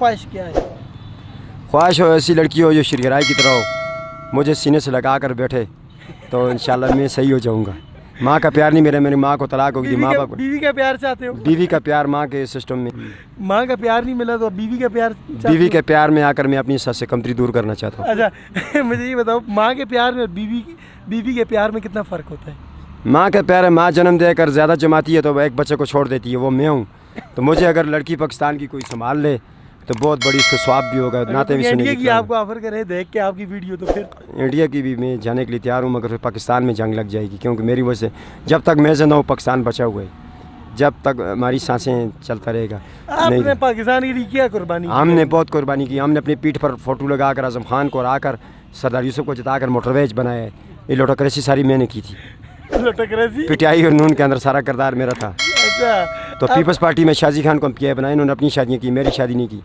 خواہش کیا ہے؟ خواہش ہو ایسی لڑکی ہو جو شرگرائے کی طرح ہو، مجھے سینے سے لگا کر بیٹھے تو انشاءاللہ میں صحیح ہو جاؤں گا. ماں کا پیار نہیں، میری ماں کو طلاق ہوگی. ماں باپ بیوی کا پیار چاہتے ہو؟ بیوی کا پیار ماں کے سسٹم میں، ماں کا پیار نہیں ملا تو بیوی کا پیار چاہتے بیوی ہو؟ کے پیار میں آ کر میں اپنی سس سے کمتری دور کرنا چاہتا ہوں. اچھا مجھے یہ بتاؤ، ماں کے پیار میں اور بیوی کے پیار میں کتنا فرق ہوتا ہے؟ ماں کا پیار ہے، ماں جنم دے کر زیادہ جماتی ہے تو وہ ایک بچے کو چھوڑ دیتی ہے، وہ میں ہوں. تو مجھے اگر لڑکی پاکستان کی کوئی سنبھال لے تو بہت بڑی اس کو ثواب بھی ہوگا، نعتیں بھی سنیں انڈیا گے. کی آپ کو آفر کرے دیکھ کے آپ کی ویڈیو تو پھر انڈیا کی بھی میں جانے کے لیے تیار ہوں، مگر پھر پاکستان میں جنگ لگ جائے گی، کیونکہ میری وجہ سے جب تک میں زندہ ہوں پاکستان بچا ہوا ہے، جب تک ہماری سانسیں چلتا رہے گا. آپ نے پاکستان کے لیے کیا قربانی کی؟ ہم نے بہت قربانی کی. ہم نے اپنی پیٹھ پر فوٹو لگا کر اعظم خان کو ہرا کر سردار یوسف کو جتا کر موٹر ویج بنایا ہے. یہ لوٹوکریسی ساری میں نے کی تھی. لوٹوکریسی پٹیائی اور نون کے اندر سارا کردار میرا تھا. اچھا تو پیپلز پارٹی میں شازی خان کو ہم کیا بنایا، انہوں نے اپنی شادیاں کی، میری شادی نہیں کی.